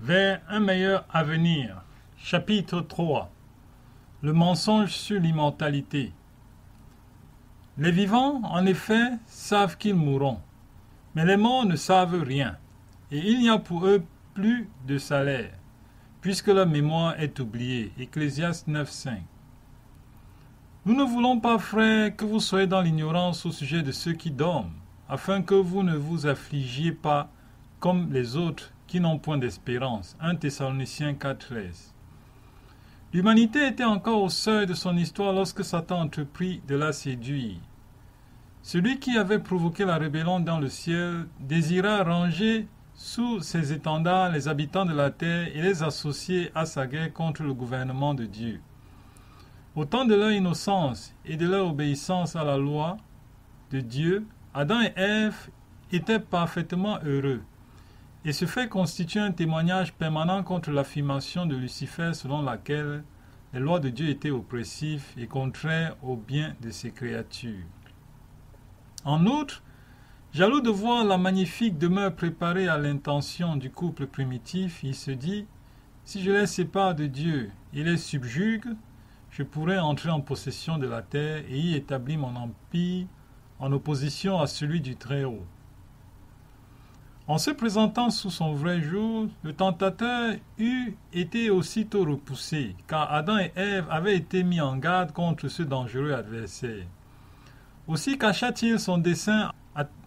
vers un meilleur avenir. Chapitre 3. Le mensonge sur l'immortalité. Les vivants, en effet, savent qu'ils mourront, mais les morts ne savent rien, et il n'y a pour eux plus de salaire, puisque leur mémoire est oubliée. Ecclésiaste 9,5. Nous ne voulons pas, frères, que vous soyez dans l'ignorance au sujet de ceux qui dorment, afin que vous ne vous affligiez pas comme les autres qui n'ont point d'espérance. 1 Thessaloniciens 4,13. L'humanité était encore au seuil de son histoire lorsque Satan entreprit de la séduire. Celui qui avait provoqué la rébellion dans le ciel désira ranger sous ses étendards les habitants de la terre et les associer à sa guerre contre le gouvernement de Dieu. Au temps de leur innocence et de leur obéissance à la loi de Dieu, Adam et Ève étaient parfaitement heureux. Et ce fait constitue un témoignage permanent contre l'affirmation de Lucifer selon laquelle les lois de Dieu étaient oppressives et contraires au bien de ses créatures. En outre, jaloux de voir la magnifique demeure préparée à l'intention du couple primitif, il se dit « Si je les sépare de Dieu et les subjugue, je pourrai entrer en possession de la terre et y établir mon empire en opposition à celui du Très-Haut. » En se présentant sous son vrai jour, le tentateur eût été aussitôt repoussé, car Adam et Ève avaient été mis en garde contre ce dangereux adversaire. Aussi cacha-t-il son dessein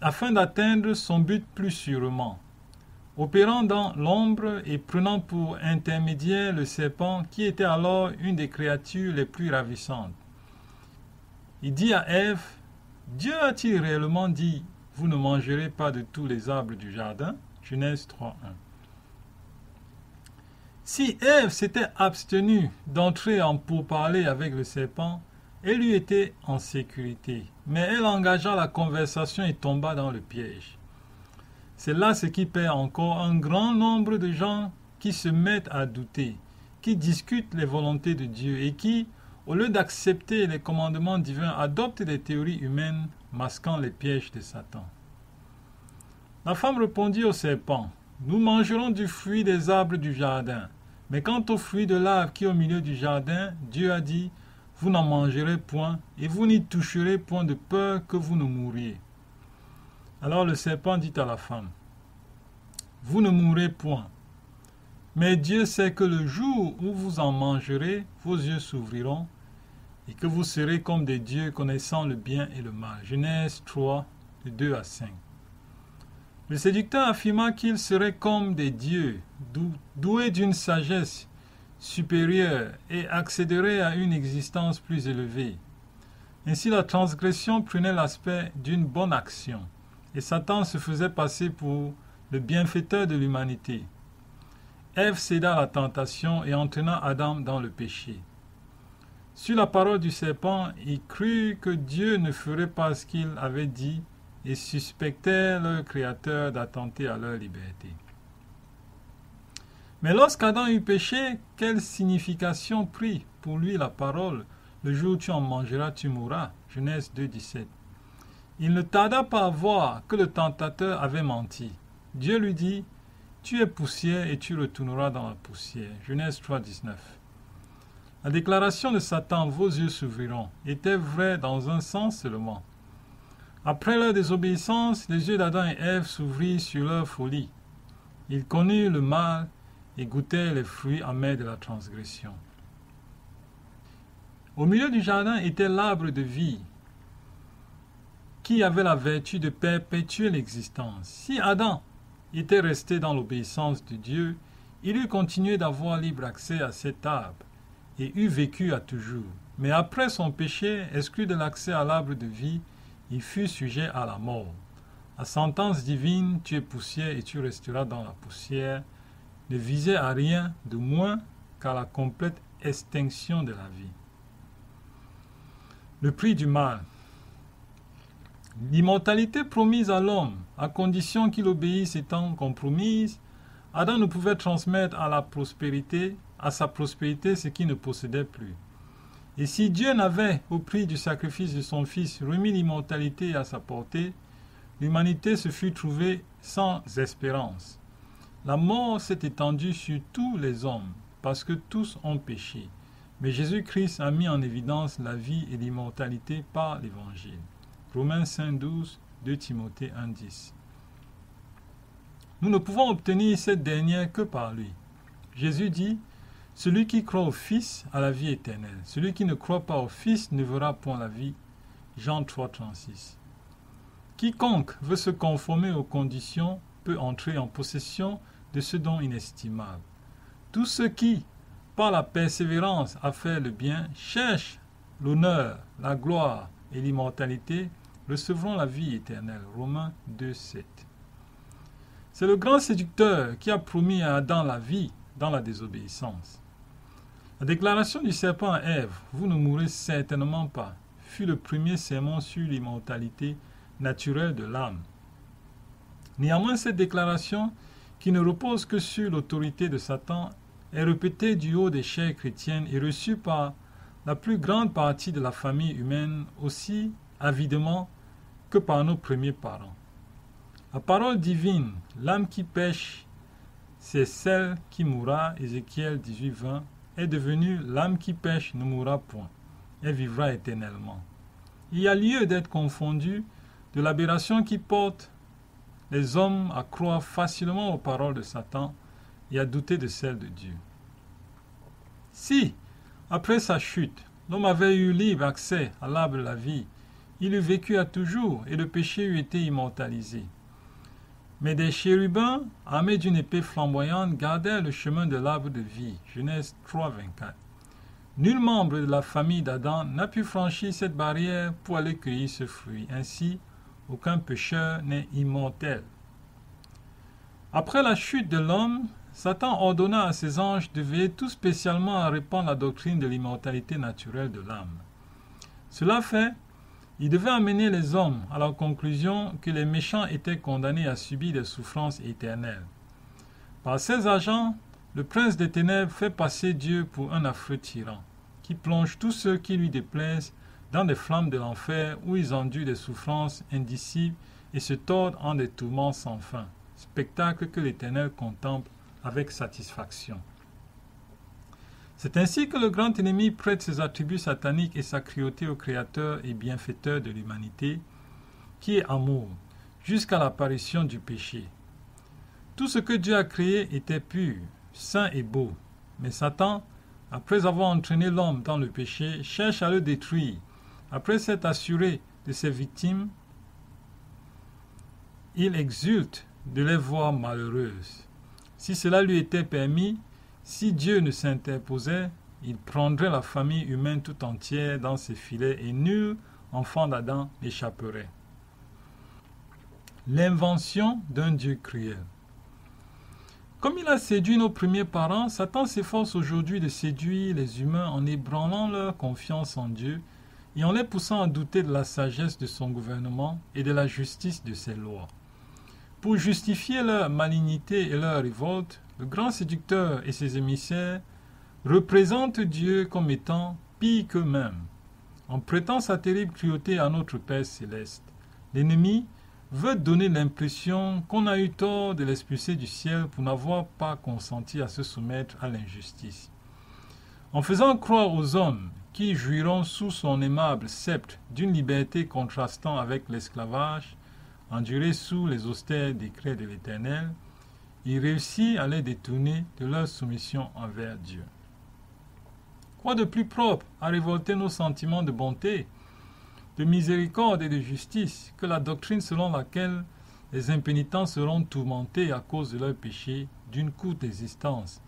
afin d'atteindre son but plus sûrement, opérant dans l'ombre et prenant pour intermédiaire le serpent qui était alors une des créatures les plus ravissantes. Il dit à Ève, « Dieu a-t-il réellement dit « Vous ne mangerez pas de tous les arbres du jardin » Genèse 3.1. Si Ève s'était abstenue d'entrer en pourparlers avec le serpent, elle eût été en sécurité, mais elle engagea la conversation et tomba dans le piège. C'est là ce qui perd encore un grand nombre de gens qui se mettent à douter, qui discutent les volontés de Dieu et qui, au lieu d'accepter les commandements divins, adoptent des théories humaines masquant les pièges de Satan. La femme répondit au serpent, « Nous mangerons du fruit des arbres du jardin, mais quant au fruit de l'arbre qui est au milieu du jardin, Dieu a dit, « Vous n'en mangerez point, et vous n'y toucherez point de peur que vous ne mouriez. » Alors le serpent dit à la femme, « Vous ne mourrez point. Mais Dieu sait que le jour où vous en mangerez, vos yeux s'ouvriront, et que vous serez comme des dieux connaissant le bien et le mal. » Genèse 3, de 2 à 5. Le séducteur affirma qu'ils seraient comme des dieux, doués d'une sagesse supérieure et accéderaient à une existence plus élevée. Ainsi la transgression prenait l'aspect d'une bonne action, et Satan se faisait passer pour le bienfaiteur de l'humanité. Ève céda à la tentation et entraîna Adam dans le péché. Sur la parole du serpent, ils crurent que Dieu ne ferait pas ce qu'il avait dit et suspectèrent leur Créateur d'attenter à leur liberté. Mais lorsqu'Adam eut péché, quelle signification prit pour lui la parole « Le jour où tu en mangeras, tu mourras » Genèse 2, 17. Il ne tarda pas à voir que le tentateur avait menti. Dieu lui dit « Tu es poussière et tu retourneras dans la poussière » Genèse 3, 19. La déclaration de Satan « Vos yeux s'ouvriront » était vraie dans un sens seulement. Après leur désobéissance, les yeux d'Adam et Ève s'ouvrirent sur leur folie. Ils connurent le mal et goûtèrent les fruits amers de la transgression. Au milieu du jardin était l'arbre de vie, qui avait la vertu de perpétuer l'existence. Si Adam était resté dans l'obéissance de Dieu, il eût continué d'avoir libre accès à cet arbre et eût vécu à toujours. Mais après son péché, exclu de l'accès à l'arbre de vie, il fut sujet à la mort. La sentence divine, tu es poussière et tu resteras dans la poussière, ne visait à rien de moins qu'à la complète extinction de la vie. Le prix du mal. L'immortalité promise à l'homme, à condition qu'il obéisse étant compromise, Adam ne pouvait transmettre à sa prospérité ce qu'il ne possédait plus. Et si Dieu n'avait, au prix du sacrifice de son Fils, remis l'immortalité à sa portée, l'humanité se fut trouvée sans espérance. La mort s'est étendue sur tous les hommes, parce que tous ont péché. Mais Jésus-Christ a mis en évidence la vie et l'immortalité par l'Évangile. Romains 5,12, 2 Timothée 1,10. Nous ne pouvons obtenir cette dernière que par lui. Jésus dit, « Celui qui croit au Fils a la vie éternelle. Celui qui ne croit pas au Fils ne verra point la vie. » Jean 3,36. Quiconque veut se conformer aux conditions peut entrer en possession de ce don inestimable. Tous ceux qui, par la persévérance à faire le bien, cherchent l'honneur, la gloire et l'immortalité, recevront la vie éternelle. Romains 2,7. C'est le grand séducteur qui a promis à Adam la vie dans la désobéissance. La déclaration du serpent à Ève, « Vous ne mourrez certainement pas », fut le premier sermon sur l'immortalité naturelle de l'âme. Néanmoins, cette déclaration, qui ne repose que sur l'autorité de Satan, est répétée du haut des chairs chrétiennes et reçue par la plus grande partie de la famille humaine aussi avidement que par nos premiers parents. La parole divine, l'âme qui pêche, c'est celle qui mourra, Ézéchiel 18:20, est devenue l'âme qui pêche ne mourra point, elle vivra éternellement. Il y a lieu d'être confondu de l'aberration qui porte les hommes à croire facilement aux paroles de Satan et à douter de celles de Dieu. Si, après sa chute, l'homme avait eu libre accès à l'arbre de la vie, il eût vécu à toujours et le péché eût été immortalisé. Mais des chérubins, armés d'une épée flamboyante, gardèrent le chemin de l'arbre de vie. Genèse 3:24. Nul membre de la famille d'Adam n'a pu franchir cette barrière pour aller cueillir ce fruit. Ainsi, aucun pécheur n'est immortel. Après la chute de l'homme, Satan ordonna à ses anges de veiller tout spécialement à répandre la doctrine de l'immortalité naturelle de l'âme. Cela fait, il devait amener les hommes à la conclusion que les méchants étaient condamnés à subir des souffrances éternelles. Par ses agents, le prince des ténèbres fait passer Dieu pour un affreux tyran, qui plonge tous ceux qui lui déplaisent dans des flammes de l'enfer où ils endurent des souffrances indicibles et se tordent en des tourments sans fin, spectacle que l'Éternel contemple avec satisfaction. C'est ainsi que le grand ennemi prête ses attributs sataniques et sa cruauté au Créateur et bienfaiteur de l'humanité, qui est amour, jusqu'à l'apparition du péché. Tout ce que Dieu a créé était pur, saint et beau, mais Satan, après avoir entraîné l'homme dans le péché, cherche à le détruire. Après s'être assuré de ses victimes, il exulte de les voir malheureuses. Si cela lui était permis, si Dieu ne s'interposait, il prendrait la famille humaine tout entière dans ses filets et nul enfant d'Adam n'échapperait. L'invention d'un Dieu cruel. Comme il a séduit nos premiers parents, Satan s'efforce aujourd'hui de séduire les humains en ébranlant leur confiance en Dieu et en les poussant à douter de la sagesse de son gouvernement et de la justice de ses lois. Pour justifier leur malignité et leur révolte, le grand séducteur et ses émissaires représentent Dieu comme étant pire qu'eux-mêmes. En prêtant sa terrible cruauté à notre Père céleste, l'ennemi veut donner l'impression qu'on a eu tort de l'expulser du ciel pour n'avoir pas consenti à se soumettre à l'injustice. En faisant croire aux hommes qui jouiront sous son aimable sceptre d'une liberté contrastant avec l'esclavage, endurée sous les austères décrets de l'Éternel, il réussit à les détourner de leur soumission envers Dieu. Quoi de plus propre à révolter nos sentiments de bonté, de miséricorde et de justice que la doctrine selon laquelle les impénitents seront tourmentés à cause de leurs péchés d'une courte existence,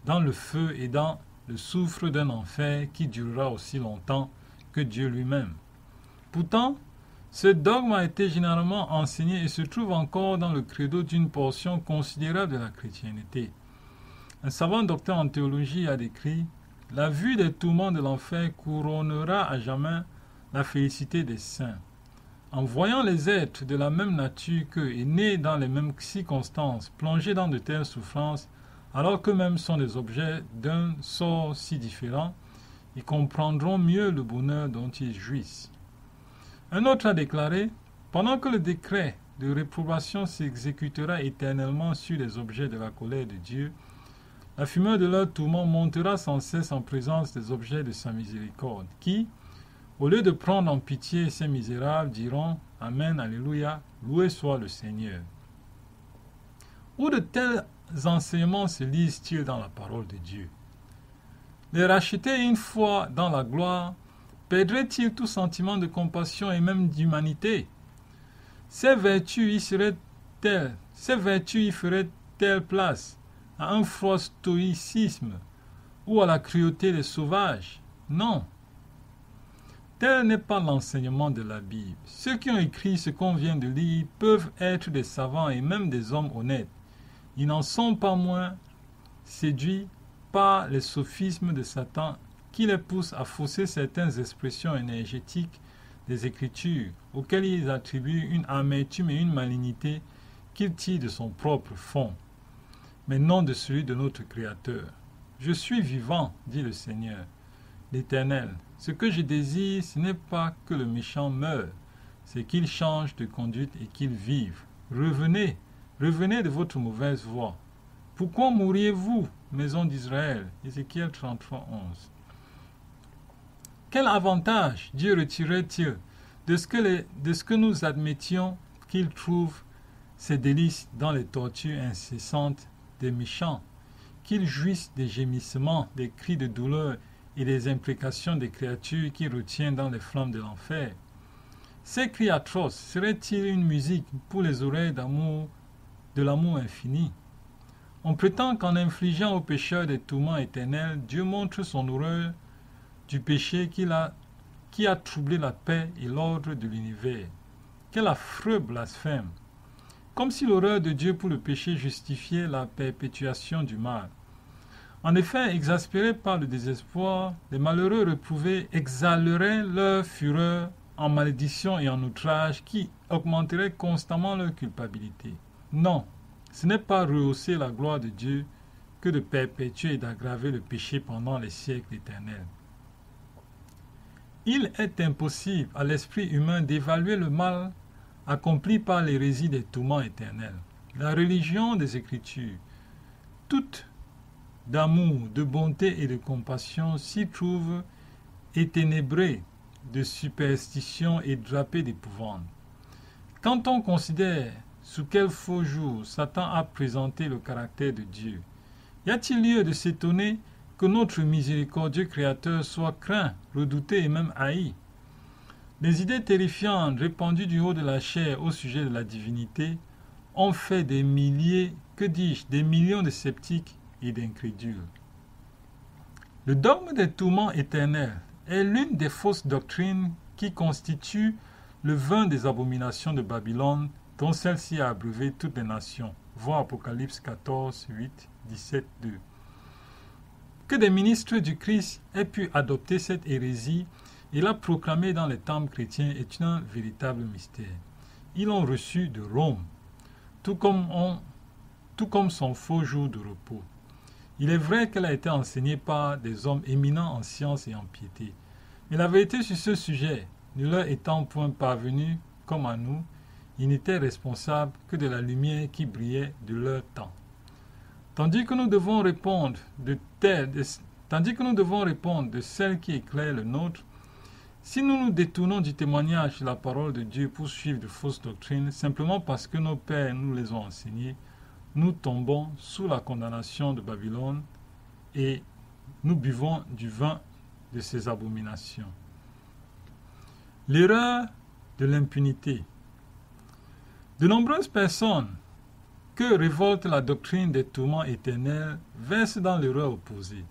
dans le feu et dans le soufre d'un enfer qui durera aussi longtemps que Dieu lui-même. Pourtant, ce dogme a été généralement enseigné et se trouve encore dans le credo d'une portion considérable de la chrétienté. Un savant docteur en théologie a décrit « La vue des tourments de l'enfer couronnera à jamais la félicité des saints. En voyant les êtres de la même nature qu'eux et nés dans les mêmes circonstances, plongés dans de telles souffrances, alors qu'eux-mêmes sont des objets d'un sort si différent, ils comprendront mieux le bonheur dont ils jouissent. » Un autre a déclaré « Pendant que le décret de réprobation s'exécutera éternellement sur les objets de la colère de Dieu. La fumeur de leur tourment montera sans cesse en présence des objets de sa miséricorde, qui, au lieu de prendre en pitié ces misérables, diront « Amen, Alléluia, loué soit le Seigneur ». Où de tels enseignements se lisent-ils dans la parole de Dieu? Les rachetés une fois dans la gloire perdraient-ils tout sentiment de compassion et même d'humanité? Ces vertus y feraient-elles place à un froid stoïcisme ou à la cruauté des sauvages? Non. Tel n'est pas l'enseignement de la Bible. Ceux qui ont écrit ce qu'on vient de lire peuvent être des savants et même des hommes honnêtes. Ils n'en sont pas moins séduits par les sophismes de Satan qui les poussent à fausser certaines expressions énergétiques des Écritures, auxquelles ils attribuent une amertume et une malignité qu'ils tirent de son propre fond, mais non de celui de notre Créateur. Je suis vivant, dit le Seigneur, l'Éternel. Ce que je désire, ce n'est pas que le méchant meure, c'est qu'il change de conduite et qu'il vive. Revenez, revenez de votre mauvaise voie. Pourquoi mourriez-vous, maison d'Israël? Ézéchiel 33, 11. Quel avantage Dieu retirerait-il de ce que nous admettions qu'il trouve ses délices dans les tortures incessantes des méchants, qu'il jouisse des gémissements, des cris de douleur et des imprécations des créatures qu'il retient dans les flammes de l'enfer? Ces cris atroces seraient-ils une musique pour les oreilles de l'amour infini? On prétend qu'en infligeant aux pécheurs des tourments éternels, Dieu montre son horreur du péché qui a troublé la paix et l'ordre de l'univers. Quel affreux blasphème! Comme si l'horreur de Dieu pour le péché justifiait la perpétuation du mal. En effet, exaspérés par le désespoir, les malheureux reprouvés exhaleraient leur fureur en malédiction et en outrage qui augmenterait constamment leur culpabilité. Non, ce n'est pas rehausser la gloire de Dieu que de perpétuer et d'aggraver le péché pendant les siècles éternels. Il est impossible à l'esprit humain d'évaluer le mal accompli par l'hérésie des tourments éternels. La religion des Écritures, toute d'amour, de bonté et de compassion, s'y trouve éténébrée de superstition et drapée d'épouvante. Quand on considère sous quel faux jour Satan a présenté le caractère de Dieu, y a-t-il lieu de s'étonner que notre miséricordieux Créateur soit craint, redouté et même haï? Les idées terrifiantes répandues du haut de la chair au sujet de la divinité ont fait des milliers, des millions de sceptiques et d'incrédules. Le dogme des tourments éternels est l'une des fausses doctrines qui constituent le vin des abominations de Babylone dont celle-ci a abreuvé toutes les nations. Voir Apocalypse 14, 8, 17, 2. Que des ministres du Christ aient pu adopter cette hérésie et la proclamer dans les temples chrétiens est un véritable mystère. Ils l'ont reçu de Rome, tout comme son faux jour de repos. Il est vrai qu'elle a été enseignée par des hommes éminents en sciences et en piété, mais la vérité sur ce sujet, ne leur étant point parvenue comme à nous, ils n'étaient responsables que de la lumière qui brillait de leur temps. Tandis que nous devons répondre de celle qui éclaire le nôtre, si nous nous détournons du témoignage de la parole de Dieu pour suivre de fausses doctrines, simplement parce que nos pères nous les ont enseignées, nous tombons sous la condamnation de Babylone et nous buvons du vin de ses abominations. L'erreur de l'impunité. De nombreuses personnes que révolte la doctrine des tourments éternels versent dans l'erreur opposée.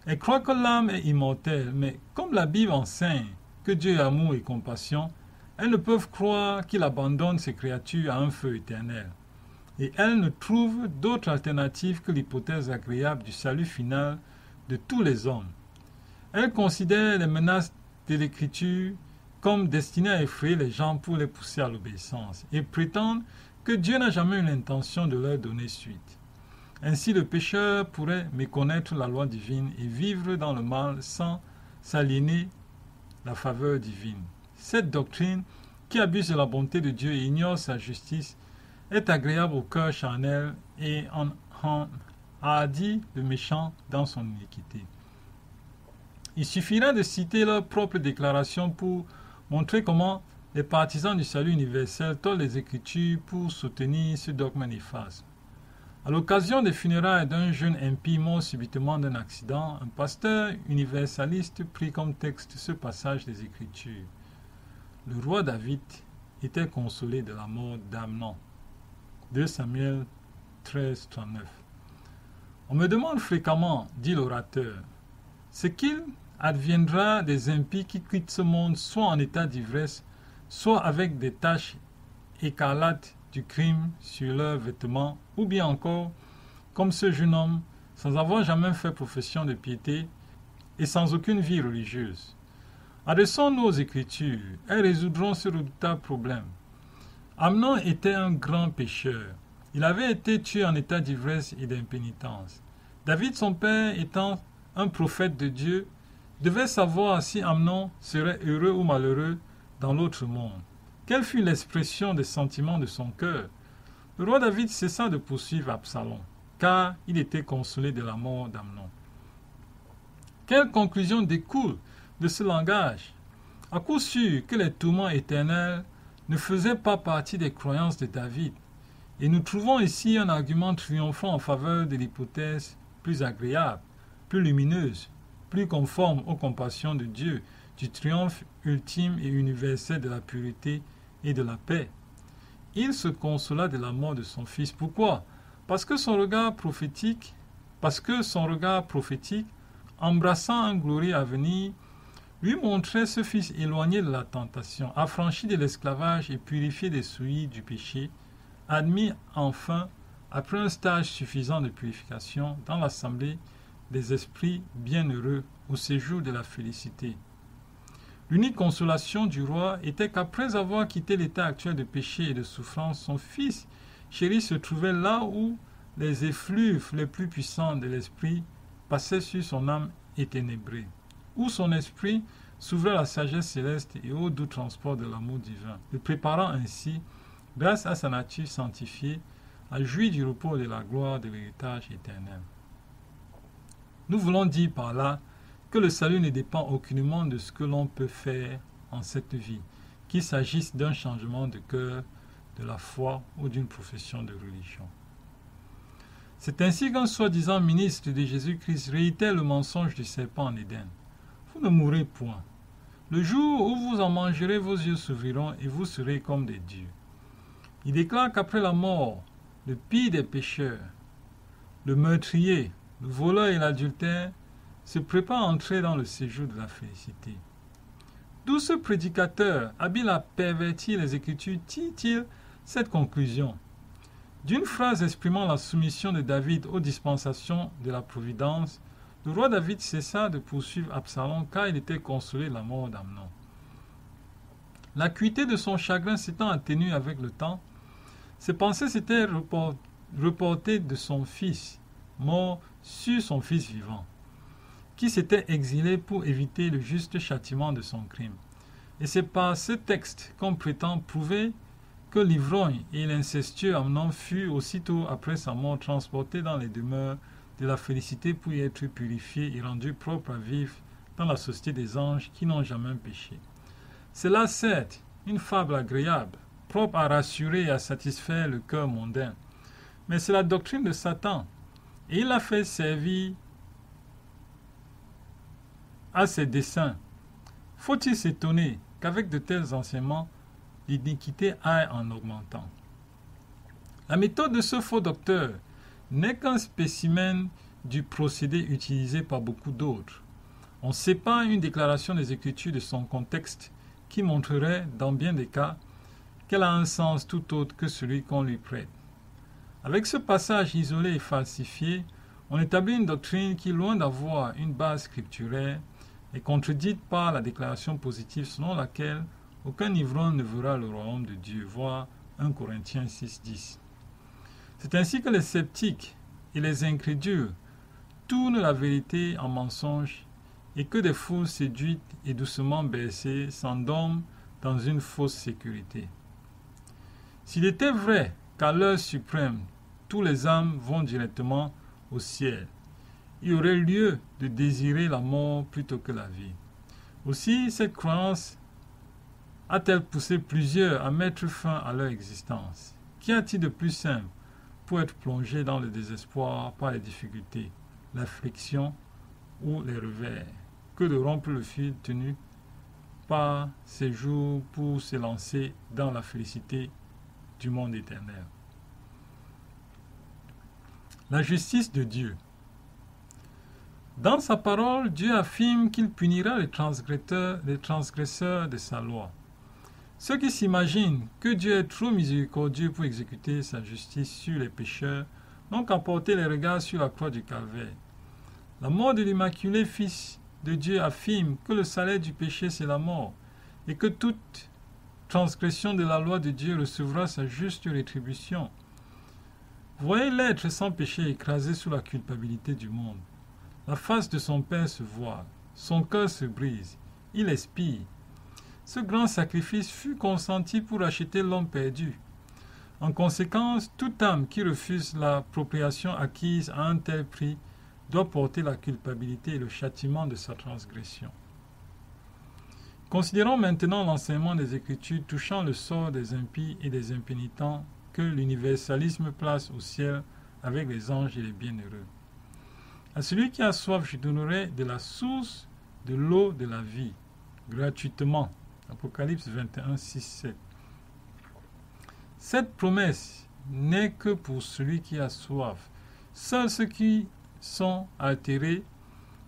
Elles croient que l'âme est immortelle, mais comme la Bible enseigne que Dieu est amour et compassion, elles ne peuvent croire qu'il abandonne ses créatures à un feu éternel. Et elles ne trouvent d'autre alternative que l'hypothèse agréable du salut final de tous les hommes. Elles considèrent les menaces de l'Écriture comme destinées à effrayer les gens pour les pousser à l'obéissance et prétendent que Dieu n'a jamais eu l'intention de leur donner suite. Ainsi, le pécheur pourrait méconnaître la loi divine et vivre dans le mal sans s'aliéner la faveur divine. Cette doctrine qui abuse de la bonté de Dieu et ignore sa justice, est agréable au cœur charnel et en hardit le méchant dans son iniquité. Il suffira de citer leur propre déclaration pour montrer comment les partisans du salut universel tordent les Écritures pour soutenir ce dogme néfaste. À l'occasion des funérailles d'un jeune impie mort subitement d'un accident, un pasteur universaliste prit comme texte ce passage des Écritures. Le roi David était consolé de la mort d'Amnon. 2 Samuel 13, 39. On me demande fréquemment, dit l'orateur, ce qu'il adviendra des impies qui quittent ce monde soit en état d'ivresse, soit avec des taches écarlates du crime sur leurs vêtements, ou bien encore, comme ce jeune homme, sans avoir jamais fait profession de piété et sans aucune vie religieuse. Adressons-nous aux Écritures, elles résoudront ce redoutable problème. Amnon était un grand pécheur. Il avait été tué en état d'ivresse et d'impénitence. David, son père, étant un prophète de Dieu, devait savoir si Amnon serait heureux ou malheureux dans l'autre monde. Quelle fut l'expression des sentiments de son cœur? Le roi David cessa de poursuivre Absalom, car il était consolé de la mort d'Amnon. Quelle conclusion découle de ce langage? À coup sûr que les tourments éternels ne faisaient pas partie des croyances de David, et nous trouvons ici un argument triomphant en faveur de l'hypothèse plus agréable, plus lumineuse, plus conforme aux compassions de Dieu, du triomphe ultime et universel de la pureté et de la paix. Il se consola de la mort de son fils. Pourquoi? Parce que son regard prophétique, embrassant un glorieux avenir, lui montrait ce fils éloigné de la tentation, affranchi de l'esclavage et purifié des souilles du péché, admis enfin, après un stage suffisant de purification, dans l'assemblée des esprits bienheureux au séjour de la félicité. L'unique consolation du roi était qu'après avoir quitté l'état actuel de péché et de souffrance, son fils chéri se trouvait là où les effluves les plus puissants de l'esprit passaient sur son âme éténébrée, où son esprit s'ouvrait à la sagesse céleste et au doux transport de l'amour divin, le préparant ainsi, grâce à sa nature sanctifiée, à jouir du repos et de la gloire de l'héritage éternel. Nous voulons dire par là que le salut ne dépend aucunement de ce que l'on peut faire en cette vie, qu'il s'agisse d'un changement de cœur, de la foi ou d'une profession de religion. C'est ainsi qu'un soi-disant ministre de Jésus-Christ réitère le mensonge du serpent en Éden. Vous ne mourrez point. Le jour où vous en mangerez, vos yeux s'ouvriront et vous serez comme des dieux. Il déclare qu'après la mort, le pire des pécheurs, le meurtrier, le voleur et l'adultère, se prépare à entrer dans le séjour de la félicité. D'où ce prédicateur, habile à pervertir les Écritures, tire-t-il cette conclusion? D'une phrase exprimant la soumission de David aux dispensations de la providence, le roi David cessa de poursuivre Absalom car il était consolé de la mort d'Amnon. L'acuité de son chagrin s'étant atténuée avec le temps, ses pensées s'étaient reportées de son fils mort sur son fils vivant, qui s'était exilé pour éviter le juste châtiment de son crime. Et c'est par ce texte qu'on prétend prouver que l'ivrogne et l'incestueux Amnon furent aussitôt après sa mort transportés dans les demeures de la félicité pour y être purifiés et rendus propres à vivre dans la société des anges qui n'ont jamais péché. C'est là, certes, une fable agréable, propre à rassurer et à satisfaire le cœur mondain. Mais c'est la doctrine de Satan, et il l'a fait servir à ses desseins. Faut-il s'étonner qu'avec de tels enseignements, l'iniquité aille en augmentant? La méthode de ce faux docteur n'est qu'un spécimen du procédé utilisé par beaucoup d'autres. On sépare une déclaration des Écritures de son contexte qui montrerait, dans bien des cas, qu'elle a un sens tout autre que celui qu'on lui prête. Avec ce passage isolé et falsifié, on établit une doctrine qui, loin d'avoir une base scripturaire, est contredite par la déclaration positive selon laquelle aucun ivrogne ne verra le royaume de Dieu, voir 1 Corinthiens 6:10. C'est ainsi que les sceptiques et les incrédules tournent la vérité en mensonge et que des foules séduites et doucement bercées s'endorment dans une fausse sécurité. S'il était vrai qu'à l'heure suprême, tous les âmes vont directement au ciel, il y aurait lieu de désirer la mort plutôt que la vie. Aussi, cette croyance a-t-elle poussé plusieurs à mettre fin à leur existence? Qu'y a-t-il de plus simple pour être plongé dans le désespoir par les difficultés, l'affliction ou les revers, que de rompre le fil tenu par ces jours pour se lancer dans la félicité du monde éternel? La justice de Dieu. Dans sa parole, Dieu affirme qu'il punira les transgresseurs de sa loi. Ceux qui s'imaginent que Dieu est trop miséricordieux pour exécuter sa justice sur les pécheurs n'ont qu'à porter les regards sur la croix du Calvaire. La mort de l'Immaculé Fils de Dieu affirme que le salaire du péché c'est la mort et que toute transgression de la loi de Dieu recevra sa juste rétribution. Voyez l'être sans péché écrasé sous la culpabilité du monde. La face de son Père se voile, son cœur se brise, il expire. Ce grand sacrifice fut consenti pour acheter l'homme perdu. En conséquence, toute âme qui refuse l'appropriation acquise à un tel prix doit porter la culpabilité et le châtiment de sa transgression. Considérons maintenant l'enseignement des Écritures touchant le sort des impies et des impénitents que l'universalisme place au ciel avec les anges et les bienheureux. À celui qui a soif, je donnerai de la source de l'eau de la vie, gratuitement. Apocalypse 21, 6, 7. Cette promesse n'est que pour celui qui a soif. Seuls ceux qui sont altérés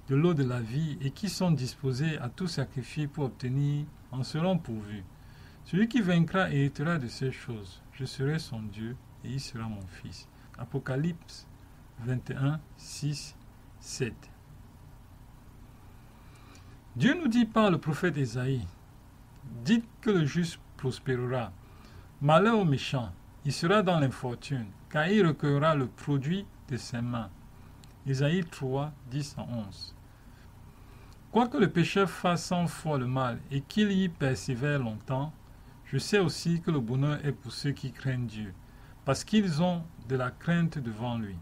de l'eau de la vie et qui sont disposés à tout sacrifier pour obtenir en seront pourvus. Celui qui vaincra héritera de ces choses. Je serai son Dieu et il sera mon fils. Apocalypse 21, 6, 7. Dieu nous dit par le prophète Ésaïe: dites que le juste prospérera. Malheur au méchant, il sera dans l'infortune, car il recueillera le produit de ses mains. Ésaïe 3, 10 à 11. Quoique le pécheur fasse 100 fois le mal et qu'il y persévère longtemps, je sais aussi que le bonheur est pour ceux qui craignent Dieu, parce qu'ils ont de la crainte devant lui.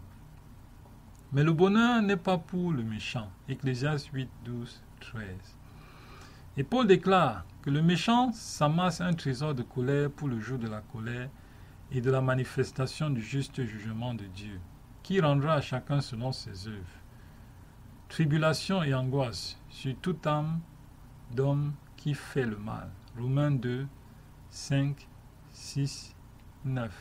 Mais le bonheur n'est pas pour le méchant. Ecclésiaste 8, 12, 13. Et Paul déclare que le méchant s'amasse un trésor de colère pour le jour de la colère et de la manifestation du juste jugement de Dieu, qui rendra à chacun selon ses œuvres. Tribulation et angoisse sur toute âme d'homme qui fait le mal. Romains 2, 5, 6, 9.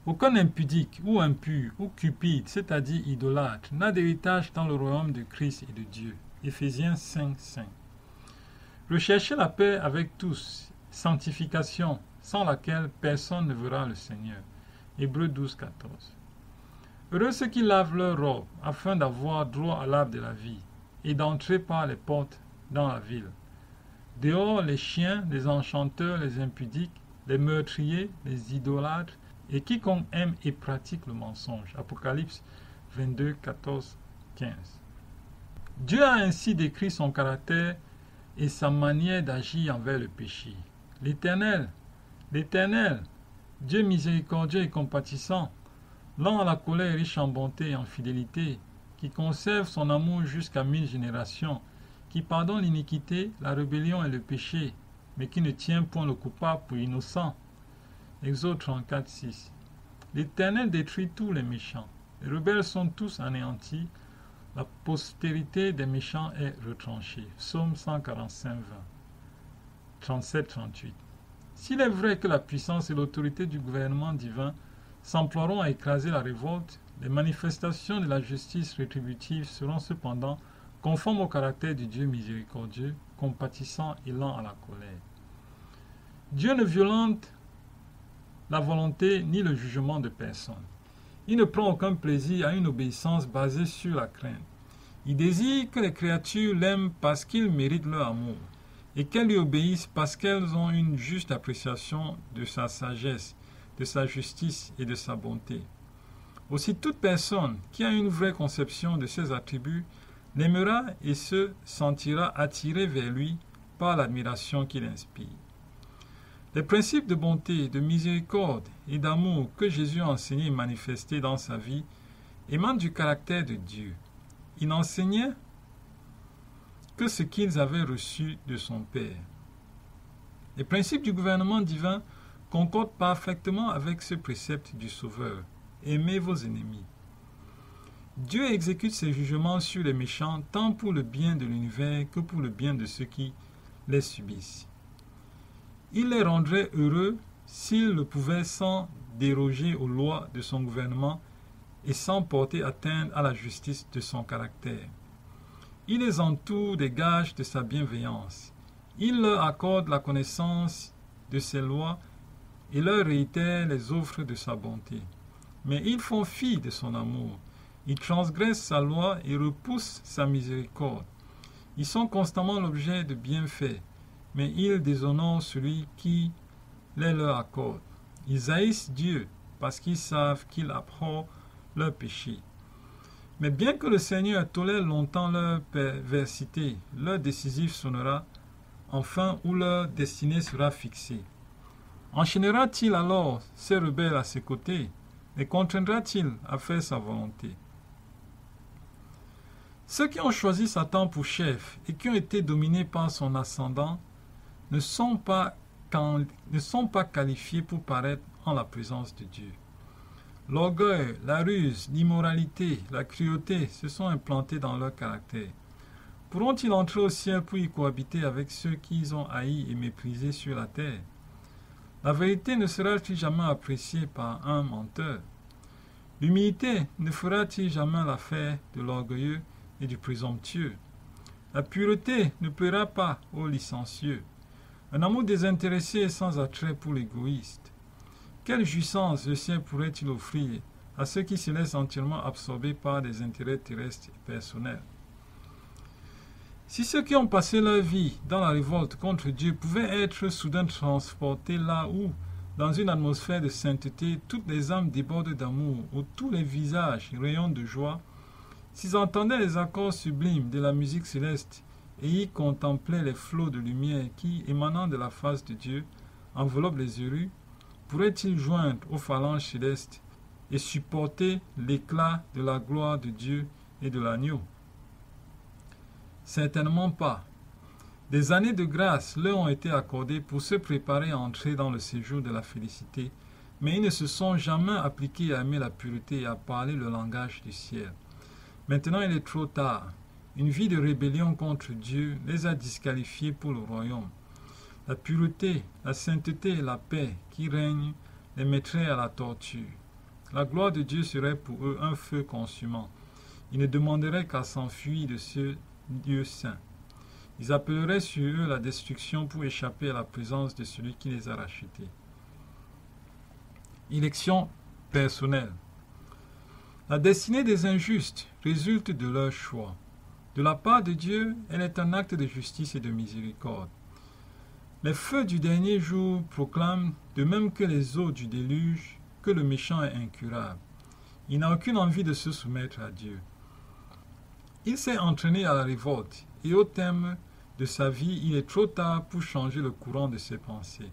Aucun impudique ou impur ou cupide, c'est-à-dire idolâtre, n'a d'héritage dans le royaume de Christ et de Dieu. Éphésiens 5, 5. Recherchez la paix avec tous, sanctification, sans laquelle personne ne verra le Seigneur. Hébreux 12, 14. Heureux ceux qui lavent leurs robes, afin d'avoir droit à l'arbre de la vie, et d'entrer par les portes dans la ville. Dehors les chiens, les enchanteurs, les impudiques, les meurtriers, les idolâtres, et quiconque aime et pratique le mensonge. Apocalypse 22, 14, 15. Dieu a ainsi décrit son caractère et sa manière d'agir envers le péché. L'Éternel, Dieu miséricordieux et compatissant, lent à la colère, riche en bonté et en fidélité, qui conserve son amour jusqu'à 1000 générations, qui pardonne l'iniquité, la rébellion et le péché, mais qui ne tient point le coupable pour innocent. Exode 34, 6. L'Éternel détruit tous les méchants. Les rebelles sont tous anéantis. La postérité des méchants est retranchée. Psaume 145, 20. 37, 38. S'il est vrai que la puissance et l'autorité du gouvernement divin s'emploieront à écraser la révolte, les manifestations de la justice rétributive seront cependant conformes au caractère du Dieu miséricordieux, compatissant et lent à la colère. Dieu ne violente la volonté ni le jugement de personne. Il ne prend aucun plaisir à une obéissance basée sur la crainte. Il désire que les créatures l'aiment parce qu'ils méritent leur amour et qu'elles lui obéissent parce qu'elles ont une juste appréciation de sa sagesse, de sa justice et de sa bonté. Aussi, toute personne qui a une vraie conception de ses attributs l'aimera et se sentira attirée vers lui par l'admiration qu'il inspire. Les principes de bonté, de miséricorde et d'amour que Jésus a enseignés et manifestés dans sa vie émanent du caractère de Dieu. Il n'enseignait que ce qu'ils avaient reçu de son Père. Les principes du gouvernement divin concordent parfaitement avec ce précepte du Sauveur. Aimez vos ennemis. Dieu exécute ses jugements sur les méchants tant pour le bien de l'univers que pour le bien de ceux qui les subissent. Il les rendrait heureux s'il le pouvait sans déroger aux lois de son gouvernement et sans porter atteinte à la justice de son caractère. Il les entoure des gages de sa bienveillance. Il leur accorde la connaissance de ses lois et leur réitère les offres de sa bonté. Mais ils font fi de son amour. Ils transgressent sa loi et repoussent sa miséricorde. Ils sont constamment l'objet de bienfaits, mais ils déshonorent celui qui les leur accorde. Ils haïssent Dieu parce qu'ils savent qu'il abhorre leurs péchés. Mais bien que le Seigneur tolère longtemps leur perversité, leur décisif sonnera enfin où leur destinée sera fixée. Enchaînera-t-il alors ces rebelles à ses côtés? Les contraindra-t-il à faire sa volonté? Ceux qui ont choisi Satan pour chef et qui ont été dominés par son ascendant ne sont pas qualifiés pour paraître en la présence de Dieu. L'orgueil, la ruse, l'immoralité, la cruauté se sont implantés dans leur caractère. Pourront-ils entrer au ciel pour y cohabiter avec ceux qu'ils ont haïs et méprisés sur la terre? La vérité ne sera-t-il jamais appréciée par un menteur? L'humilité ne fera-t-il jamais l'affaire de l'orgueilleux et du présomptueux? La pureté ne plaira pas aux licencieux. Un amour désintéressé et sans attrait pour l'égoïste. Quelle jouissance le ciel pourrait-il offrir à ceux qui se laissent entièrement absorber par des intérêts terrestres et personnels? Si ceux qui ont passé leur vie dans la révolte contre Dieu pouvaient être soudain transportés là où, dans une atmosphère de sainteté, toutes les âmes débordent d'amour, où tous les visages rayonnent de joie, s'ils entendaient les accords sublimes de la musique céleste et y contemplaient les flots de lumière qui, émanant de la face de Dieu, enveloppent les élus, pourraient-ils joindre aux phalanges célestes et supporter l'éclat de la gloire de Dieu et de l'agneau? Certainement pas. Des années de grâce leur ont été accordées pour se préparer à entrer dans le séjour de la félicité, mais ils ne se sont jamais appliqués à aimer la pureté et à parler le langage du ciel. Maintenant il est trop tard. Une vie de rébellion contre Dieu les a disqualifiés pour le royaume. La pureté, la sainteté et la paix qui règnent les mettraient à la torture. La gloire de Dieu serait pour eux un feu consumant. Ils ne demanderaient qu'à s'enfuir de ce Dieu saint. Ils appelleraient sur eux la destruction pour échapper à la présence de celui qui les a rachetés. Élection personnelle. La destinée des injustes résulte de leur choix. De la part de Dieu, elle est un acte de justice et de miséricorde. Les feux du dernier jour proclament, de même que les eaux du déluge, que le méchant est incurable. Il n'a aucune envie de se soumettre à Dieu. Il s'est entraîné à la révolte, et au terme de sa vie, il est trop tard pour changer le courant de ses pensées,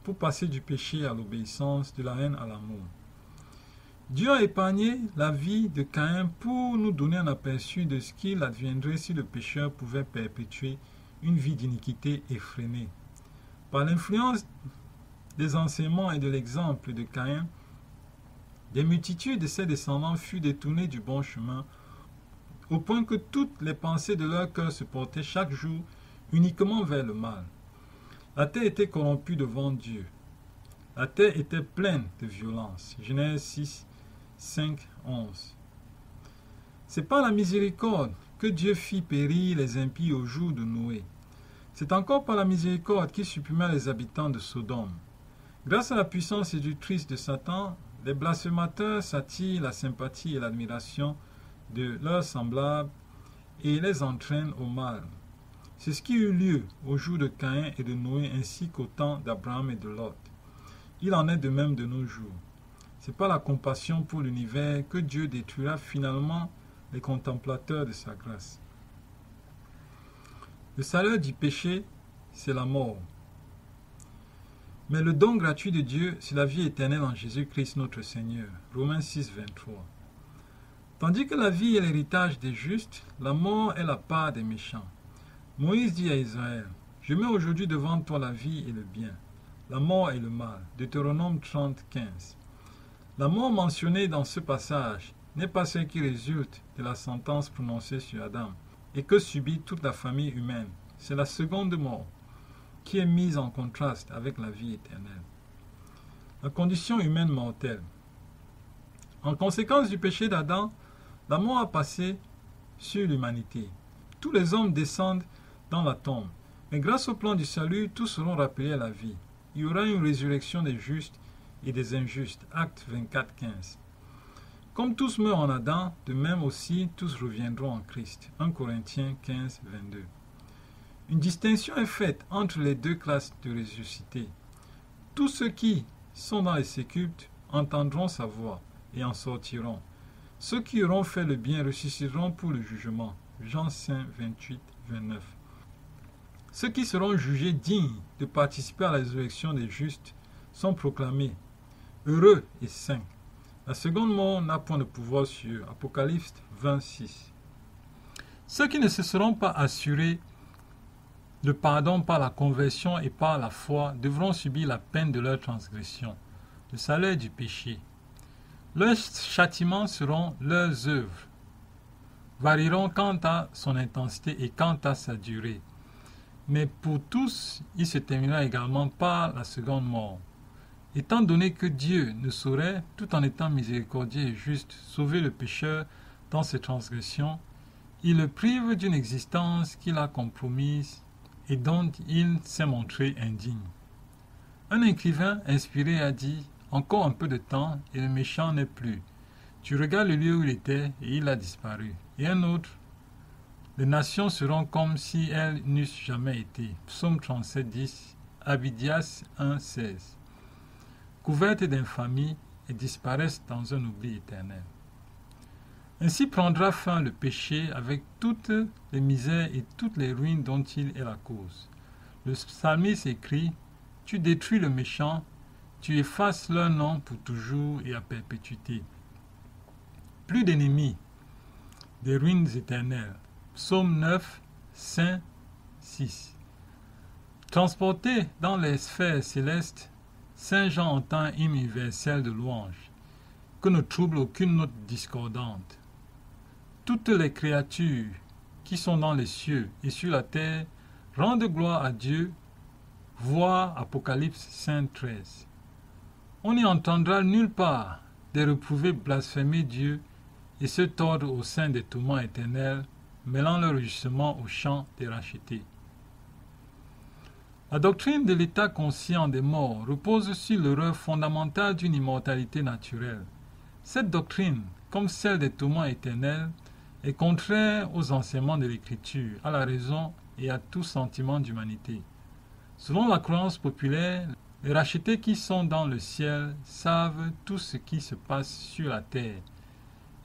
pour passer du péché à l'obéissance, de la haine à l'amour. Dieu a épargné la vie de Caïn pour nous donner un aperçu de ce qu'il adviendrait si le pécheur pouvait perpétuer une vie d'iniquité effrénée. Par l'influence des enseignements et de l'exemple de Caïn, des multitudes de ses descendants furent détournés du bon chemin, au point que toutes les pensées de leur cœur se portaient chaque jour uniquement vers le mal. La terre était corrompue devant Dieu. La terre était pleine de violence. Genèse 6, 5, 11. C'est par la miséricorde que Dieu fit périr les impies au jour de Noé. C'est encore par la miséricorde qu'il supprima les habitants de Sodome. Grâce à la puissance séductrice de Satan, les blasphémateurs s'attirent la sympathie et l'admiration de leurs semblables et les entraînent au mal. C'est ce qui eut lieu au jour de Caïn et de Noé ainsi qu'au temps d'Abraham et de Lot. Il en est de même de nos jours. C'est par la compassion pour l'univers que Dieu détruira finalement les contemplateurs de sa grâce. Le salaire du péché c'est la mort. Mais le don gratuit de Dieu, c'est la vie éternelle en Jésus-Christ notre Seigneur. Romains 6, 23. Tandis que la vie est l'héritage des justes, la mort est la part des méchants. Moïse dit à Israël, « Je mets aujourd'hui devant toi la vie et le bien, la mort et le mal. » Deutéronome 30, 15. La mort mentionnée dans ce passage n'est pas celle qui résulte de la sentence prononcée sur Adam et que subit toute la famille humaine. C'est la seconde mort qui est mise en contraste avec la vie éternelle. La condition humaine mortelle. En conséquence du péché d'Adam, la mort a passé sur l'humanité. Tous les hommes descendent dans la tombe, mais grâce au plan du salut, tous seront rappelés à la vie. Il y aura une résurrection des justes et des injustes. Acte 24, 15. Comme tous meurent en Adam, de même aussi tous reviendront en Christ. 1 Corinthiens 15, 22. Une distinction est faite entre les deux classes de ressuscités. Tous ceux qui sont dans les sépulcres entendront sa voix et en sortiront. Ceux qui auront fait le bien ressusciteront pour le jugement. Jean 5, 28, 29. Ceux qui seront jugés dignes de participer à la résurrection des justes sont proclamés heureux et saints. La seconde mort n'a point de pouvoir sur eux. Apocalypse 26. Ceux qui ne se seront pas assurés le pardon par la conversion et par la foi devront subir la peine de leur transgression, le salaire du péché. Leurs châtiments seront leurs œuvres, varieront quant à son intensité et quant à sa durée. Mais pour tous, il se terminera également par la seconde mort. Étant donné que Dieu ne saurait, tout en étant miséricordieux et juste, sauver le pécheur dans ses transgressions, il le prive d'une existence qu'il a compromise et dont il s'est montré indigne. Un écrivain inspiré a dit « Encore un peu de temps et le méchant n'est plus. Tu regardes le lieu où il était et il a disparu. » Et un autre « Les nations seront comme si elles n'eussent jamais été. » Psaume 37, 10, Abidias 1, 16. Couvertes d'infamie et disparaissent dans un oubli éternel. Ainsi prendra fin le péché avec toutes les misères et toutes les ruines dont il est la cause. Le psalmiste écrit « Tu détruis le méchant, tu effaces leur nom pour toujours et à perpétuité. » Plus d'ennemis, des ruines éternelles. Psaume 9, Saint 6. Transporté dans les sphères célestes, Saint Jean entend un hymne universel de louange, que ne trouble aucune note discordante. Toutes les créatures qui sont dans les cieux et sur la terre rendent gloire à Dieu. Voir Apocalypse 5, 13. On n'y entendra nulle part des reprouvés blasphémer Dieu et se tordre au sein des tourments éternels, mêlant leur rugissement au chant des rachetés. La doctrine de l'état conscient des morts repose sur l'erreur fondamentale d'une immortalité naturelle. Cette doctrine, comme celle des tourments éternels, est contraire aux enseignements de l'Écriture, à la raison et à tout sentiment d'humanité. Selon la croyance populaire, les rachetés qui sont dans le ciel savent tout ce qui se passe sur la terre,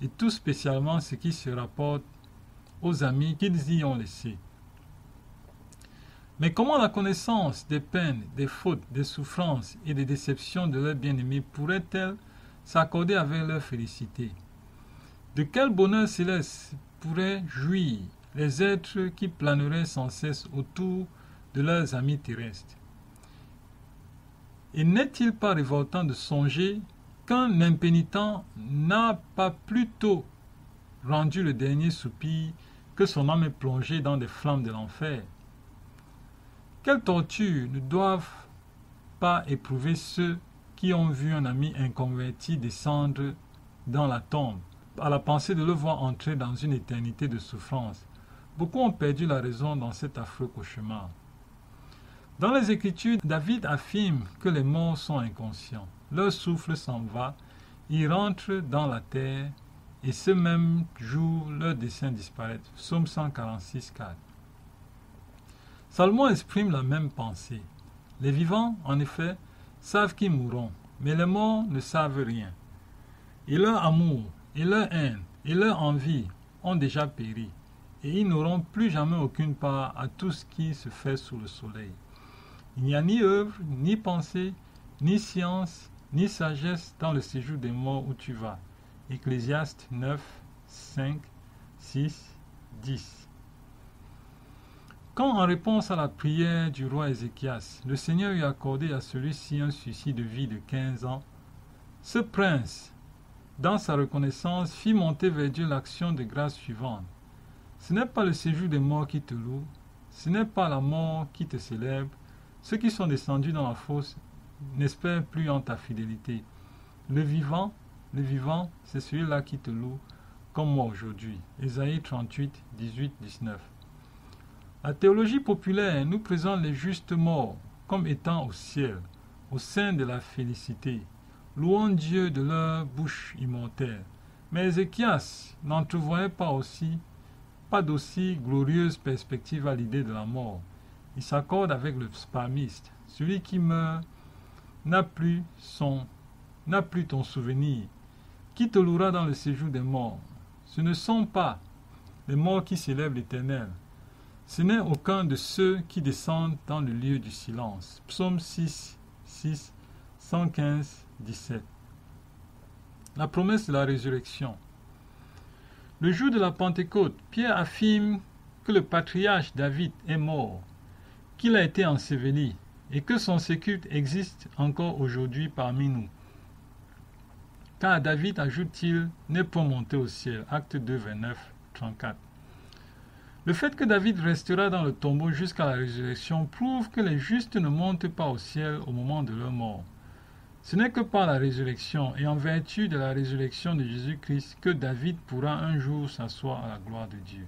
et tout spécialement ce qui se rapporte aux amis qu'ils y ont laissés. Mais comment la connaissance des peines, des fautes, des souffrances et des déceptions de leurs bien-aimés pourrait-elle s'accorder avec leur félicité? De quel bonheur céleste pourraient jouir les êtres qui planeraient sans cesse autour de leurs amis terrestres? Et n'est-il pas révoltant de songer qu'un impénitent n'a pas plus tôt rendu le dernier soupir que son âme est plongée dans des flammes de l'enfer? Quelles tortures ne doivent pas éprouver ceux qui ont vu un ami inconverti descendre dans la tombe, à la pensée de le voir entrer dans une éternité de souffrance? Beaucoup ont perdu la raison dans cet affreux cauchemar. Dans les Écritures, David affirme que les morts sont inconscients. Leur souffle s'en va, ils rentrent dans la terre, et ce même jour, leur dessein disparaît. Psaume 146, 4. Salomon exprime la même pensée. Les vivants, en effet, savent qu'ils mourront, mais les morts ne savent rien. Et leur amour, et leur haine, et leur envie ont déjà péri, et ils n'auront plus jamais aucune part à tout ce qui se fait sous le soleil. Il n'y a ni œuvre, ni pensée, ni science, ni sagesse dans le séjour des morts où tu vas. Ecclésiaste 9, 5, 6, 10. Quand, en réponse à la prière du roi Ézéchias, le Seigneur eut accordé à celui-ci un sursis de vie de 15 ans, ce prince, dans sa reconnaissance, fit monter vers Dieu l'action de grâce suivante. Ce n'est pas le séjour des morts qui te loue, ce n'est pas la mort qui te célèbre. Ceux qui sont descendus dans la fosse n'espèrent plus en ta fidélité. Le vivant, c'est celui-là qui te loue, comme moi aujourd'hui. Ésaïe 38, 18, 19. La théologie populaire nous présente les justes morts comme étant au ciel, au sein de la félicité, louant Dieu de leur bouche immortelle. Mais Ézéchias n'entrevoyait pas d'aussi glorieuse perspective à l'idée de la mort. Il s'accorde avec le psalmiste. Celui qui meurt n'a plus ton souvenir. Qui te louera dans le séjour des morts? Ce ne sont pas les morts qui célèbrent l'Éternel. Ce n'est aucun de ceux qui descendent dans le lieu du silence. Psaume 6, 6, 115, 17. La promesse de la résurrection. Le jour de la Pentecôte, Pierre affirme que le patriarche David est mort, qu'il a été enseveli et que son sépulcre existe encore aujourd'hui parmi nous. Car David, ajoute-t-il, n'est pas monté au ciel. Acte 2, 29, 34. Le fait que David restera dans le tombeau jusqu'à la résurrection prouve que les justes ne montent pas au ciel au moment de leur mort. Ce n'est que par la résurrection et en vertu de la résurrection de Jésus-Christ que David pourra un jour s'asseoir à la gloire de Dieu.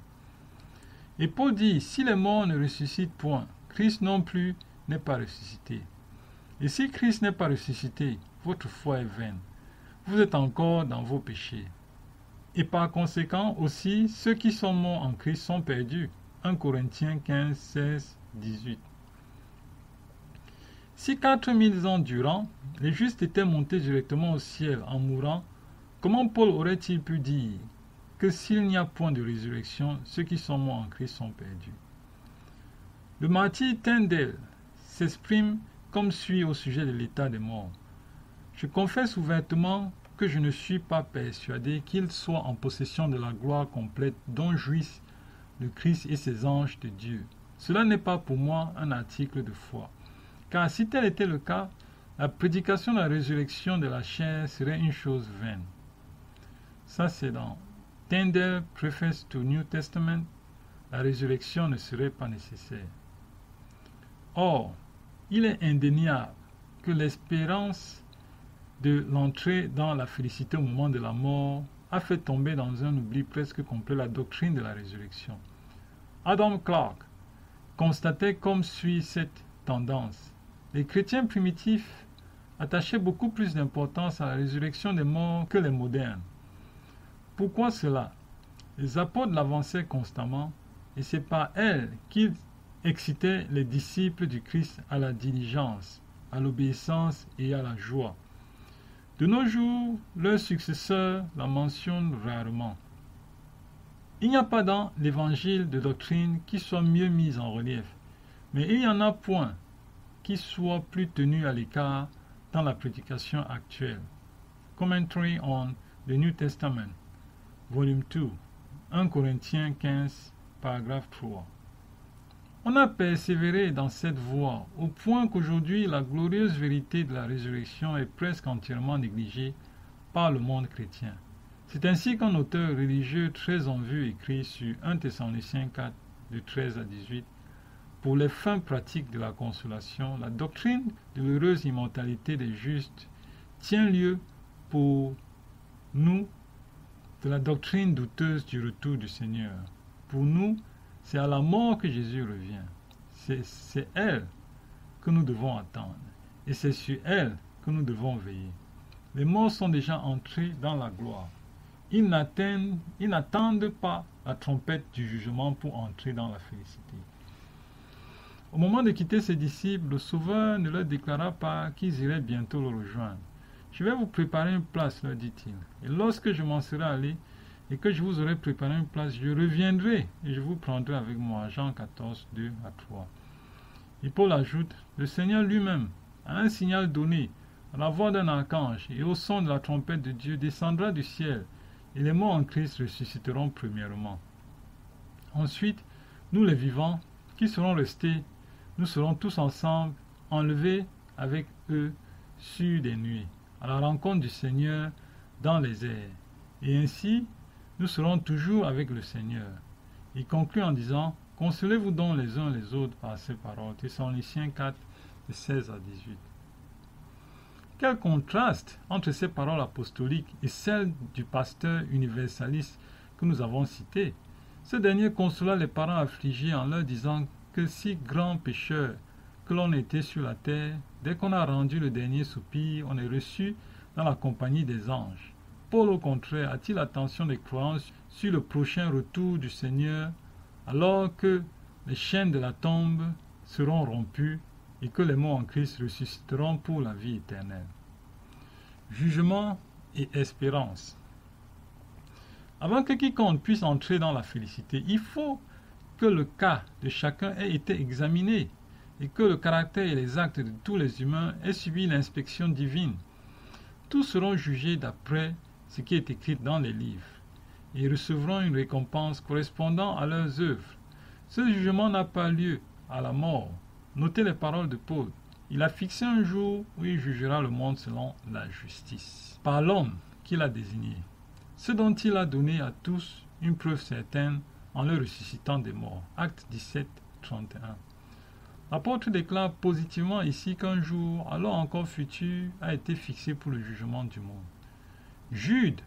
Et Paul dit, si les morts ne ressuscitent point, Christ non plus n'est pas ressuscité. Et si Christ n'est pas ressuscité, votre foi est vaine. Vous êtes encore dans vos péchés. Et par conséquent aussi, ceux qui sont morts en Christ sont perdus. 1 Corinthiens 15, 16, 18. Si 4000 ans durant, les justes étaient montés directement au ciel en mourant, comment Paul aurait-il pu dire que s'il n'y a point de résurrection, ceux qui sont morts en Christ sont perdus? Le martyr Tyndale s'exprime comme suit au sujet de l'état des morts. Je confesse ouvertement que je ne suis pas persuadé qu'il soit en possession de la gloire complète dont jouissent le Christ et ses anges de Dieu. Cela n'est pas pour moi un article de foi. Car si tel était le cas, la prédication de la résurrection de la chair serait une chose vaine. Ça, c'est dans Tyndale Preface to New Testament. La résurrection ne serait pas nécessaire. Or, il est indéniable que l'espérance de l'entrée dans la félicité au moment de la mort a fait tomber dans un oubli presque complet la doctrine de la résurrection. Adam Clarke constatait comme suit cette tendance. Les chrétiens primitifs attachaient beaucoup plus d'importance à la résurrection des morts que les modernes. Pourquoi cela? Les apôtres l'avançaient constamment et c'est par elles qu'ils excitaient les disciples du Christ à la diligence, à l'obéissance et à la joie. De nos jours, leurs successeurs la mentionnent rarement. Il n'y a pas dans l'évangile de doctrine qui soit mieux mise en relief, mais il y en a point qui soit plus tenu à l'écart dans la prédication actuelle. Commentary on the New Testament, Volume 2, 1 Corinthiens 15, paragraphe 3. On a persévéré dans cette voie au point qu'aujourd'hui la glorieuse vérité de la résurrection est presque entièrement négligée par le monde chrétien. C'est ainsi qu'un auteur religieux très en vue écrit sur 1 Thessaloniciens 4, de 13 à 18, pour les fins pratiques de la consolation, la doctrine de l'heureuse immortalité des justes tient lieu pour nous de la doctrine douteuse du retour du Seigneur. Pour nous, c'est à la mort que Jésus revient. C'est elle que nous devons attendre. Et c'est sur elle que nous devons veiller. Les morts sont déjà entrés dans la gloire. Ils n'attendent pas la trompette du jugement pour entrer dans la félicité. Au moment de quitter ses disciples, le Sauveur ne leur déclara pas qu'ils iraient bientôt le rejoindre. Je vais vous préparer une place, leur dit-il. Et lorsque je m'en serai allé, et que je vous aurai préparé une place, je reviendrai et je vous prendrai avec moi. Jean 14, 2 à 3. Et Paul ajoute, le Seigneur lui-même, à un signal donné, à la voix d'un archange et au son de la trompette de Dieu, descendra du ciel, et les morts en Christ ressusciteront premièrement. Ensuite, nous les vivants, qui serons restés, nous serons tous ensemble, enlevés avec eux sur des nuées, à la rencontre du Seigneur dans les airs. Et ainsi, nous serons toujours avec le Seigneur. Il conclut en disant, consolez-vous donc les uns les autres par ces paroles. Thessaloniciens 4, de 16 à 18. Quel contraste entre ces paroles apostoliques et celles du pasteur universaliste que nous avons cité. Ce dernier consola les parents affligés en leur disant que si grands pécheurs que l'on était sur la terre, dès qu'on a rendu le dernier soupir, on est reçu dans la compagnie des anges. Paul, au contraire, attire l'attention des croyants sur le prochain retour du Seigneur, alors que les chaînes de la tombe seront rompues et que les morts en Christ ressusciteront pour la vie éternelle. Jugement et espérance. Avant que quiconque puisse entrer dans la félicité, il faut que le cas de chacun ait été examiné et que le caractère et les actes de tous les humains aient subi l'inspection divine. Tous seront jugés d'après ce qui est écrit dans les livres et recevront une récompense correspondant à leurs œuvres. Ce jugement n'a pas lieu à la mort. Notez les paroles de Paul. Il a fixé un jour où il jugera le monde selon la justice, par l'homme qu'il a désigné, ce dont il a donné à tous une preuve certaine en le ressuscitant des morts. Acte 17, 31. L'apôtre déclare positivement ici qu'un jour, alors encore futur, a été fixé pour le jugement du monde. Jude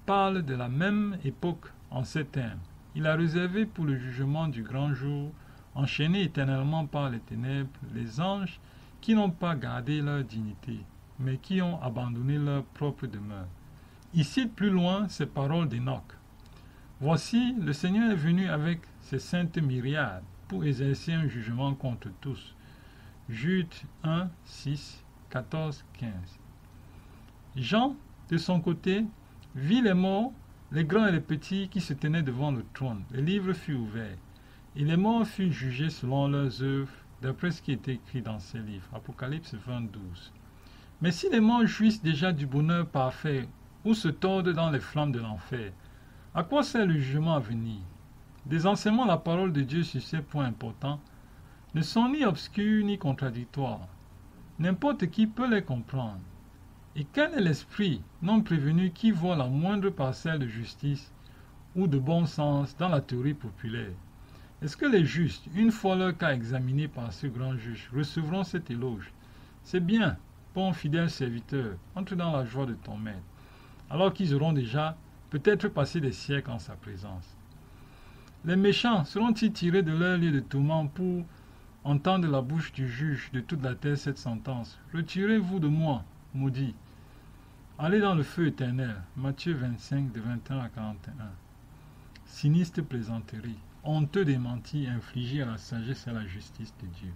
parle de la même époque en ces termes. Il a réservé pour le jugement du grand jour, enchaînés éternellement par les ténèbres, les anges qui n'ont pas gardé leur dignité, mais qui ont abandonné leur propre demeure. Il cite plus loin ces paroles d'Enoch. Voici, le Seigneur est venu avec ses saintes myriades pour exercer un jugement contre tous. Jude 1, 6, 14, 15. Jean, de son côté, vit les morts, les grands et les petits qui se tenaient devant le trône. Le livre fut ouvert, et les morts furent jugés selon leurs œuvres, d'après ce qui est écrit dans ces livres. Apocalypse 20, 12. Mais si les morts jouissent déjà du bonheur parfait, ou se tordent dans les flammes de l'enfer, à quoi sert le jugement à venir? Des enseignements de la parole de Dieu sur ces points importants ne sont ni obscurs ni contradictoires. N'importe qui peut les comprendre. Et quel est l'esprit non prévenu qui voit la moindre parcelle de justice ou de bon sens dans la théorie populaire? Est-ce que les justes, une fois leur cas examiné par ce grand juge, recevront cet éloge? C'est bien, bon fidèle serviteur, entre dans la joie de ton maître, alors qu'ils auront déjà peut-être passé des siècles en sa présence. Les méchants seront-ils tirés de leur lieu de tourment pour entendre de la bouche du juge de toute la terre cette sentence? Retirez-vous de moi, maudit. Allez dans le feu éternel. Matthieu 25, de 21 à 41. Sinistre plaisanterie, honteux démenti infligé à la sagesse et à la justice de Dieu.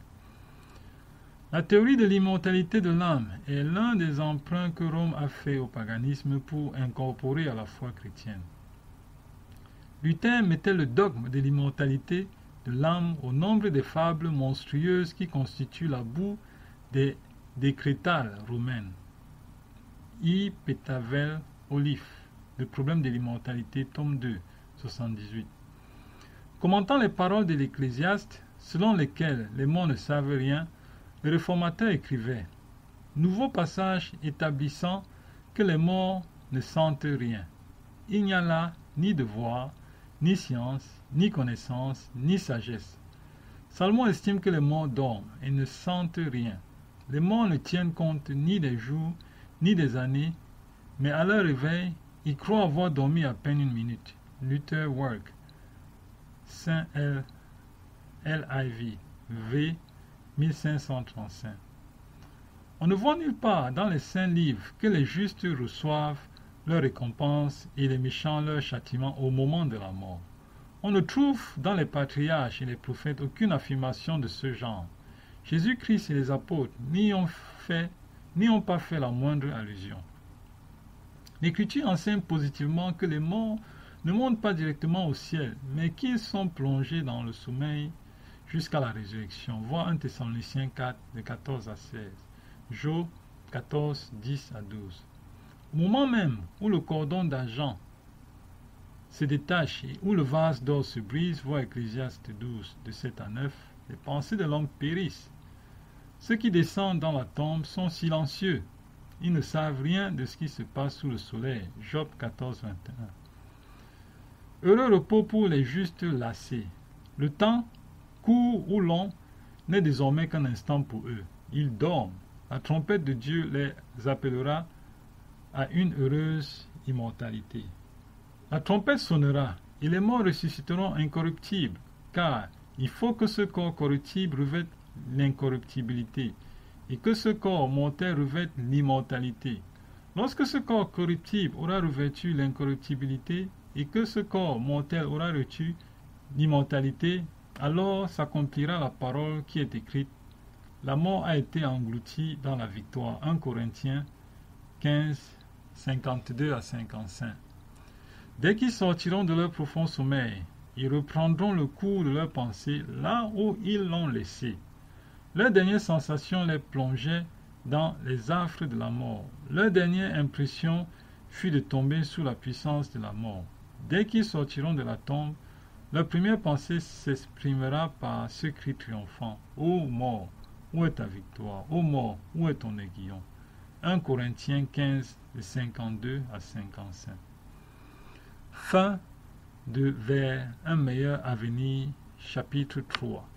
La théorie de l'immortalité de l'âme est l'un des emprunts que Rome a fait au paganisme pour incorporer à la foi chrétienne. Luther mettait le dogme de l'immortalité de l'âme au nombre des fables monstrueuses qui constituent la boue des décrétales romaines. I. Petavel Olif, Le problème de l'immortalité, tome 2, 78. Commentant les paroles de l'Ecclésiaste, selon lesquelles les morts ne savent rien, le réformateur écrivait « Nouveau passage établissant que les morts ne sentent rien. Il n'y a là ni devoir, ni science, ni connaissance, ni sagesse. Salomon estime que les morts dorment et ne sentent rien. Les morts ne tiennent compte ni des jours, ni des années, mais à leur réveil, ils croient avoir dormi à peine une minute. » Luther Work, Saint L.I.V. V. 1535. On ne voit nulle part dans les saints livres que les justes reçoivent leur récompense et les méchants leur châtiment au moment de la mort. On ne trouve dans les patriarches et les prophètes aucune affirmation de ce genre. Jésus-Christ et les apôtres n'y ont pas fait la moindre allusion. L'Écriture enseigne positivement que les morts ne montent pas directement au ciel, mais qu'ils sont plongés dans le sommeil jusqu'à la résurrection. Voir 1 Thessaloniciens 4, de 14 à 16. Job 14, 10 à 12. Au moment même où le cordon d'argent se détache et où le vase d'or se brise, voir Ecclésiaste 12, de 7 à 9, les pensées de l'homme périssent. Ceux qui descendent dans la tombe sont silencieux. Ils ne savent rien de ce qui se passe sous le soleil. Job 14, 21. Heureux repos pour les justes lassés. Le temps, court ou long, n'est désormais qu'un instant pour eux. Ils dorment. La trompette de Dieu les appellera à une heureuse immortalité. La trompette sonnera et les morts ressusciteront incorruptibles, car il faut que ce corps corruptible revête l'incorruptibilité et que ce corps mortel revête l'immortalité. Lorsque ce corps corruptible aura revêtu l'incorruptibilité et que ce corps mortel aura revêtu l'immortalité, alors s'accomplira la parole qui est écrite. La mort a été engloutie dans la victoire. 1 Corinthiens 15, 52 à 55. Dès qu'ils sortiront de leur profond sommeil, ils reprendront le cours de leurs pensées là où ils l'ont laissé. Leur dernière sensation les plongeait dans les affres de la mort. Leur dernière impression fut de tomber sous la puissance de la mort. Dès qu'ils sortiront de la tombe, leur première pensée s'exprimera par ce cri triomphant. Ô mort, où est ta victoire? Ô mort, où est ton aiguillon? 1 Corinthiens 15, de 52 à 55. Fin de Vers un meilleur avenir, chapitre 3.